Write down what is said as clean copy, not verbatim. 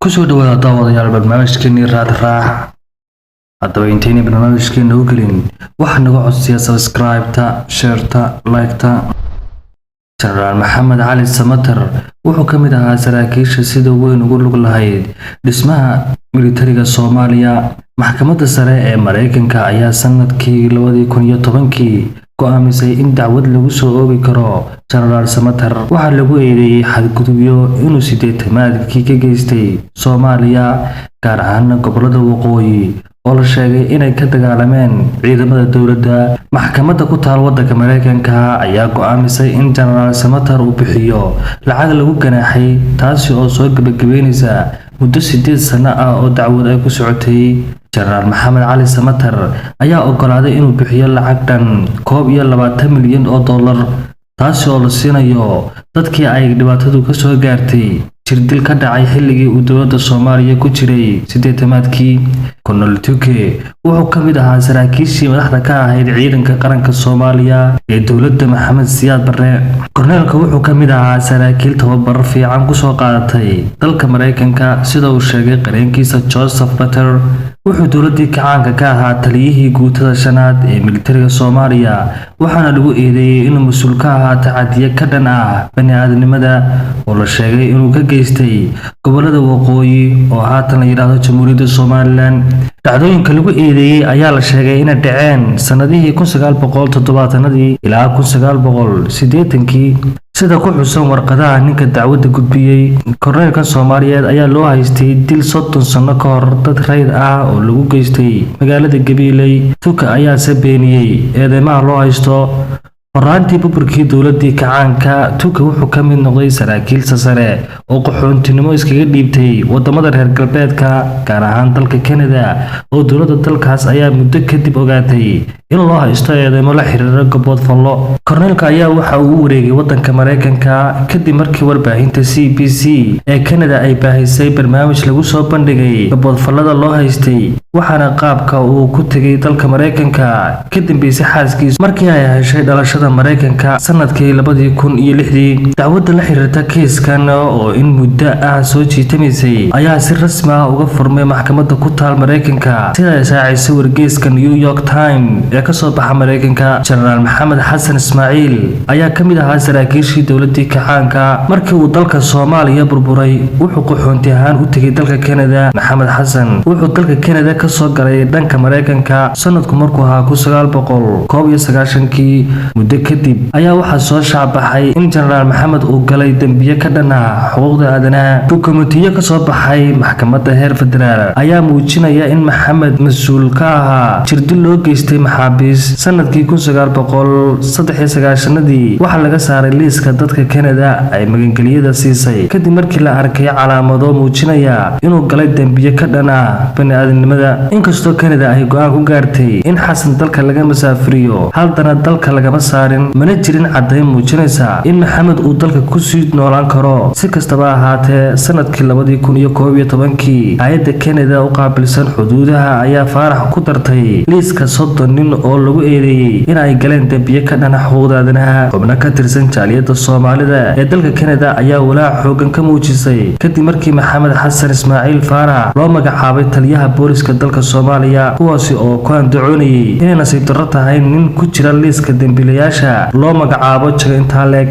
kusoo dhawaada daawadayaal barnaamijkeennii raad raax haddaba intayna barnaamijkeena u gelin waxaa naga codsiya subscribe-ta share-ta like-ta Sarkaal Maxamed Cali Samatar wuxuu ka mid ahaa saraakiisha sida weyn ugu lug lahayd dhismaha militariga Soomaaliya. Maxkamadda sare ee Mareykanka ayaa sanadkii 2010 go'aamisay in dacwad lagu soo oogi karo Sarkaal Samatar. Waxaa lagu eedeeyay xadgudubyo inuu 80-maadkii ka geystay Soomaaliya, gaar ahaan gobolada waqooyi oo la sheegay inay ka dagaalameen ciidamada dawladda. Maxkamadda ku taal waddanka Mareykanka ayaa go'aamisay in Sarkaal Samatar uu bixiyo lacag lagu ganaaxay, taasi oo soo gabagabeynaysa muddo 8 sano ah oo dacwad ay ku socotay. Sarkaal Maxamed Cali Samatar ayaa ogolaaday inuu bixiyo lacag dhan $21 milyan, taasi oo la siinayo dadkii ay dhibaatadu ka soo gaartay jirdil ka dhacay xilligii uu dawladda Soomaaliya ku jiray 80-maadkii. Colonel Xukumey wuxuu ka mid ahaa saraakiishii madaxda ka ahayd ciidanka qaranka Soomaaliya ee dawladda Maxamed Siyaad Barre. Colonelka wuxuu ka mid ahaa saraakiil tababar fiican ku soo qaadatay dalka Mareykanka, sida uu sheegay qareenkiisa Joseph Butler. wuxuu dawladdii kacaanka ka ahaa taliyihii guutada 5aad ee militariga Soomaaliya, waxaana lagu eedeeyay inuu mas'uul ka ahaa tacadiye ka dhan ah bani'aadamnimada oo la sheegay inuu ka geystay gobolada waqooyi oo haatan la yiraahdo Jamhuuriyadda Somaliland. dhacdooyinka lagu eedeeyay ayaa la sheegay inay dhaceen sanadihii 1970 ilaa 1980 sida ku xusan warqadaha ninka dacwadda gudbiyay. Korneelka Soomaaliyeed ayaa loo haystay dil 30 sano ka hor dad rayd ah oo lagu geystay magaalada Gabiley. Xukumey ayaa beeniyay eedeymaha loo haysto. Horaantii burburkii dawladdii kacaanka, Xukumey wuxuu ka mid noqday saraakiil sare oo qaxoontinimo iskaga dhiibtay wadamada reer galbeedka, gaar ahaan dalka Canada, oo dawladda dalkaas ayaa muddo kadib ogaatay in loo haysto eedeymo la xiriira gobodfallo. Korneelka ayaa waxa uu u wareegay waddanka Mareykanka kadib markii warbaahinta CBC ee Canada ay baahisay barnaamij lagu soo bandhigay gobodfallada loo haystay, waxaana qaabka uu ku tegay dalka Mareykanka ka dambeysay xaaskiisa markii ay heshay dhalashada Mareykanka sanadkii 2006. dacwadda la xiriirta kiiskan oo in muddo ah soo jiitamaysay ayaa si rasmi ah uga furmay maxkamadda ku taal Mareykanka, sida ay shaacisay wargeyska New York Times ee ka soo baxa Mareykanka. Sarkaal Maxamed Xasan Ismaaciil ayaa ka mid ahaa saraakiishii dawladdii kacaanka. Markii uu dalka Soomaaliya burburay, wuxuu qaxoonti ahaan u tegay dalka Canada. Maxamed Xasan wuxuu dalka Canada ka soo galay dhanka Mareykanka sanadku markuu ahaa 1991. muddo kadib ayaa waxaa soo shaabaxay in Sarkaal Maxamed uu galay dambiyo ka dhan ah xuquuqda aadanaha. Dukumeentiyo ka soo baxay maxkamadda heer federaal ayaa muujinaya in Maxamed mas'uul ka ahaa jirdil loo geystay maxaabiis. sanadkii 1993 waxaa laga saaray liiska dadka Canada ay magangeliyada siisay kadib markii la arkay calaamado muujinaya inuu galay dambiyo ka dhan ah bani'aadamnimada. inkastoo Canada ay go'aan ku gaartay in Xasan dalka laga masaafiriyo, haddana dalka lagama saarin, mana jirin caddayn muujinaysa in Maxamed uu dalka ku sii noolaan karo. si kastaba ahaatee, sanadkii 2011 hay'adda Canada u qaabilsan xuduudaha ayaa faarax ku dartay liiska 30 nin oo lagu eedeeyay in ay galeen dambiyo ka dhan ah xuquuqda aadanaha. xubno ka tirsan jaaliyadda Soomaalida ee dalka Canada ayaa walaac xooggan ka muujisay kadib markii Maxamed Xasan Ismaaciil Faarax loo magacaabay taliyaha booliska dalka Soomaaliya, kuwaasi oo ku andacoonayay inay nasiib darro tahay nin ku jira liiska dambiilayaasha loo magacaabo jago intaa leeg.